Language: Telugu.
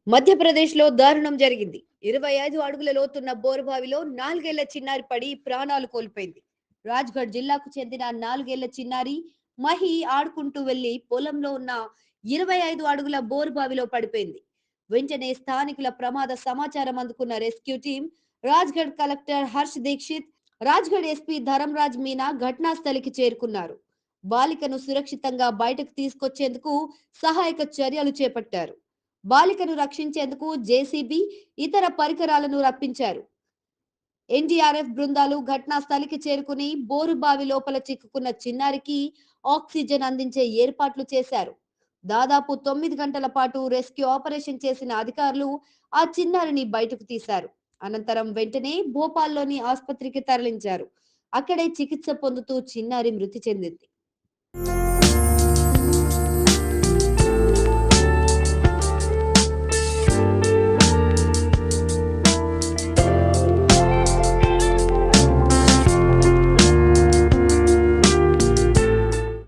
మధ్యప్రదేశ్‌లో దారుణం జరిగింది. 25 అడుగుల లోతున్న బోరుబావిలో 4 ఏళ్ల చిన్నారి పడి ప్రాణాలు కోల్పోయింది. రాజ్‌గఢ్ జిల్లాకు చెందిన 4 ఏళ్ల చిన్నారి మహి ఆడుకుంటూ వెళ్లి పొలంలో ఉన్న 25 అడుగుల బోరుబావిలో పడిపోయింది. వెంటనే స్థానికుల ప్రమాద సమాచారం అందుకున్న rescue team, Rajgarh collector Harsh Dikshit, Rajgarh SP Dharamraj Meena ఘటనా స్థలికి చేరుకున్నారు. బాలికను సురక్షితంగా బయటకు తీసుకొచ్చేందుకు సహాయక చర్యలు చేపట్టారు. బాలికను రక్షించేందుకు జేసీబీ, ఇతర పరికరాలను రప్పించారు. ఎన్డీఆర్ఎఫ్ బృందాలు ఘటనా స్థలికి చేరుకుని బోరుబావి లోపల చిక్కుకున్న చిన్నారికి ఆక్సిజన్ అందించే ఏర్పాట్లు చేశారు. దాదాపు 9 గంటల పాటు రెస్క్యూ ఆపరేషన్ చేసిన అధికారులు ఆ చిన్నారిని బయటకు తీశారు. అనంతరం వెంటనే భోపాల్లోని ఆసుపత్రికి తరలించారు. అక్కడే చికిత్స పొందుతూ చిన్నారి మృతి చెందింది.